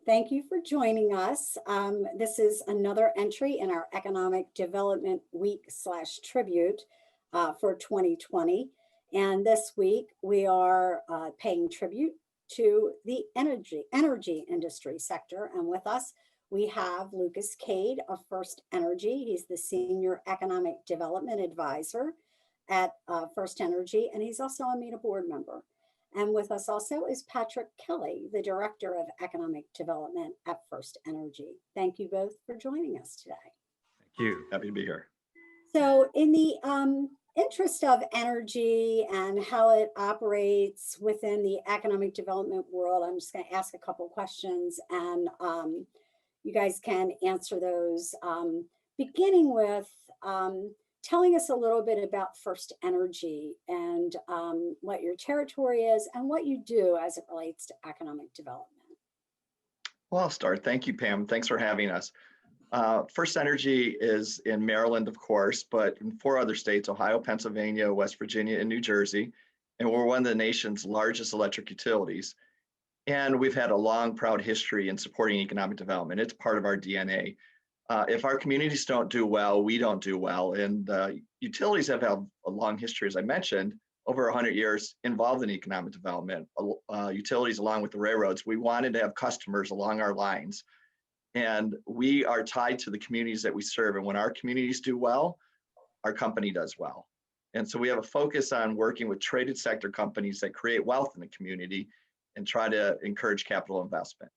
Thank you for joining us. This is another entry in our Economic Development Week/Tribute for 2020. And this week we are paying tribute to the energy industry sector. And with us, we have Lucas Cade of FirstEnergy. He's the Senior Economic Development Advisor at FirstEnergy, and he's also a MEDA board member. And with us also is Patrick Kelly, the Director of Economic Development at FirstEnergy. Thank you both for joining us today. Thank you. Happy to be here. So in the interest of energy and how it operates within the economic development world, I'm just going to ask a couple questions and you guys can answer those. Beginning with telling us a little bit about FirstEnergy and what your territory is and what you do as it relates to economic development. Well, I'll start. Thank you, Pam. Thanks for having us. FirstEnergy is in Maryland, of course, but in 4 other states: Ohio, Pennsylvania, West Virginia, and New Jersey. And we're one of the nation's largest electric utilities. And we've had a long, proud history in supporting economic development. It's part of our DNA. If our communities don't do well, we don't do well. And utilities have had a long history, as I mentioned, over 100 years involved in economic development. Utilities, along with the railroads, we wanted to have customers along our lines. And we are tied to the communities that we serve. And when our communities do well, our company does well. And so we have a focus on working with traded sector companies that create wealth in the community and try to encourage capital investment.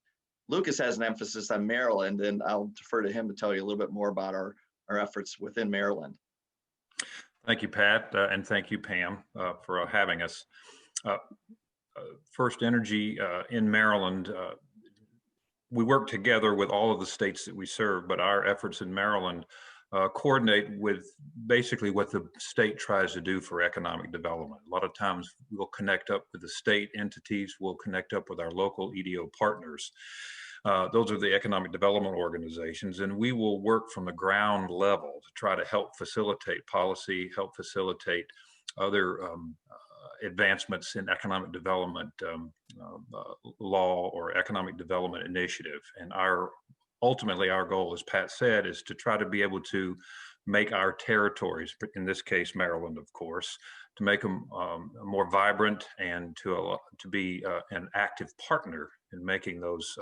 Lucas has an emphasis on Maryland, and I'll defer to him to tell you a little bit more about our efforts within Maryland. Thank you, Pat, and thank you, Pam, for having us. FirstEnergy in Maryland, we work together with all of the states that we serve, but our efforts in Maryland coordinate with basically what the state tries to do for economic development. A lot of times we'll connect up with the state entities, we'll connect up with our local EDO partners. Those are the economic development organizations, and we will work from the ground level to try to help facilitate policy, help facilitate other advancements in economic development law or economic development initiative. And ultimately, our goal, as Pat said, is to try to be able to make our territories, in this case, Maryland, of course, to make them more vibrant and to be an active partner in making those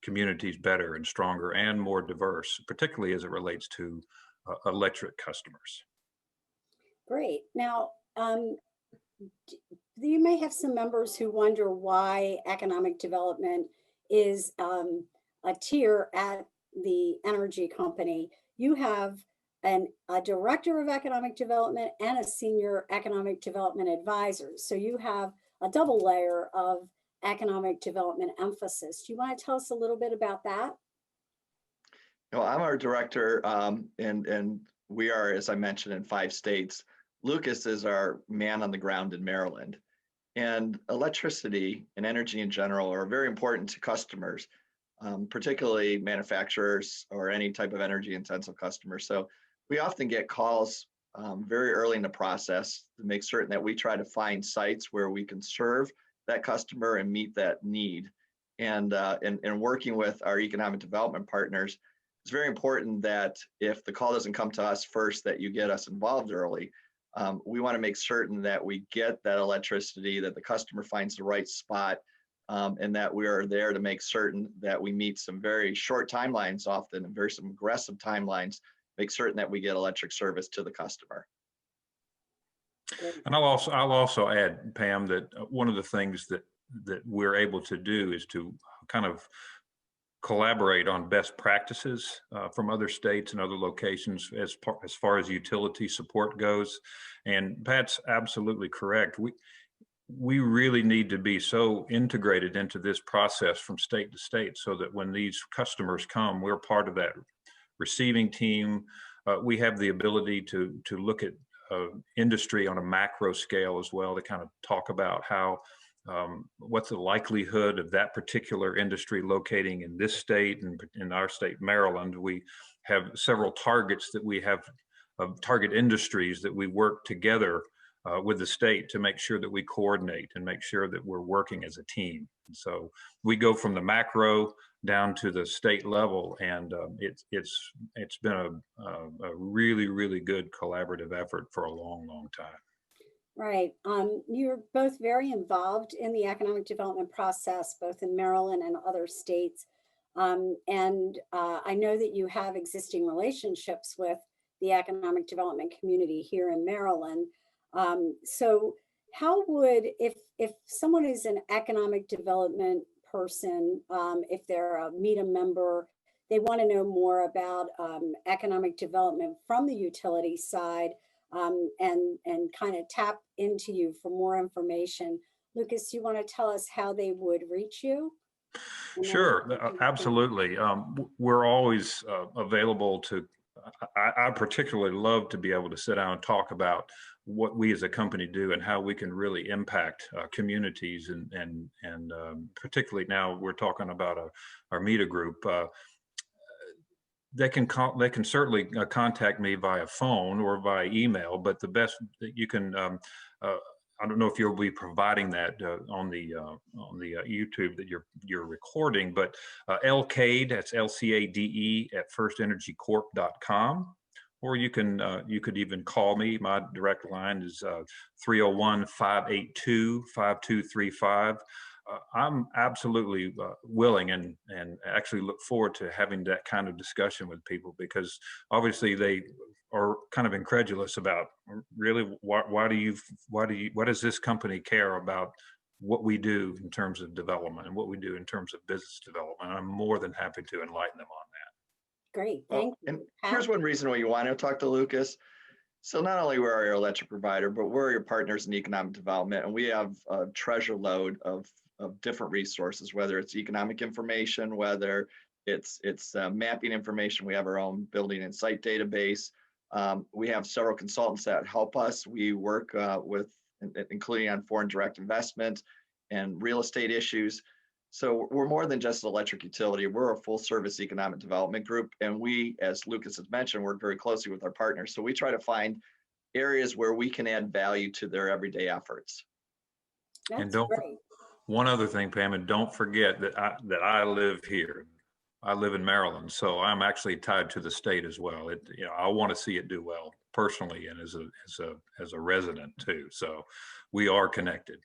communities better and stronger and more diverse, particularly as it relates to electric customers. Great. Now, you may have some members who wonder why economic development is a tier at the energy company. You have a director of economic development and a senior economic development advisor. So you have a double layer of economic development emphasis. Do you want to tell us a little bit about that? I'm our director, and we are, as I mentioned, in 5 states. Lucas is our man on the ground in Maryland. And electricity and energy in general are very important to customers, particularly manufacturers or any type of energy intensive customers. So we often get calls very early in the process to make certain that we try to find sites where we can serve that customer and meet that need. And working with our economic development partners, it's very important that if the call doesn't come to us first, that you get us involved early. We want to make certain that we get that electricity, that the customer finds the right spot, and that we are there to make certain that we meet some very short timelines, often and some aggressive timelines, make certain that we get electric service to the customer. And I'll also add, Pam, that one of the things that we're able to do is to kind of collaborate on best practices from other states and other locations as far as utility support goes. And Pat's absolutely correct. We really need to be so integrated into this process from state to state so that when these customers come, we're part of that receiving team. We have the ability to look at industry on a macro scale as well, to kind of talk about how what's the likelihood of that particular industry locating in this state and in our state, Maryland. We have several targets that we have, target industries that we work together with the state to make sure that we coordinate and make sure that we're working as a team. And so we go from the macro down to the state level, and it's been a really, really good collaborative effort for a long, long time. Right. You're both very involved in the economic development process, both in Maryland and other states. I know that you have existing relationships with the economic development community here in Maryland. So how would, if someone is an economic development person, if they're a MEDA member, they want to know more about economic development from the utility side, and kind of tap into you for more information. Lucas, you want to tell us how they would reach you? Sure, absolutely. We're always available to, I particularly love to be able to sit down and talk about what we as a company do and how we can really impact communities, and particularly now we're talking about our MEDA group. They can certainly contact me via phone or via email, but the best that you can, I don't know if you'll be providing that on the YouTube that you're recording, but Cade, that's LCADE at FirstEnergyCorp.com, or you could even call me. My direct line is 301-582-5235. I'm absolutely willing and actually look forward to having that kind of discussion with people, because obviously they are kind of incredulous about, really, why does this company care about what we do in terms of development and what we do in terms of business development? I'm more than happy to enlighten them on that. Great, thank you. And here's one reason why you want to talk to Lucas. So not only we're your electric provider, but we're your partners in economic development, and we have a treasure load of different resources, whether it's economic information, whether it's mapping information. We have our own building and site database. We have several consultants that help us. We work with, including on foreign direct investment and real estate issues. So we're more than just an electric utility. We're a full service economic development group. And we, as Lucas has mentioned, work very closely with our partners. So we try to find areas where we can add value to their everyday efforts. That's great. One other thing, Pam, and don't forget that I live here. I live in Maryland, so I'm actually tied to the state as well. I want to see it do well personally, and as a resident too. So we are connected.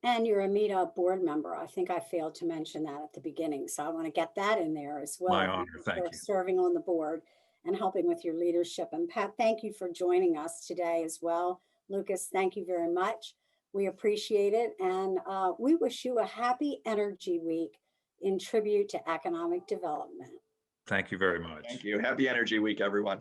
And you're a MEDA board member. I think I failed to mention that at the beginning, so I want to get that in there as well. My honor. Thank you. Serving on the board and helping with your leadership. And Pat, thank you for joining us today as well. Lucas, thank you very much. We appreciate it, and we wish you a happy Energy Week in tribute to economic development. Thank you very much. Thank you. Happy Energy Week, everyone.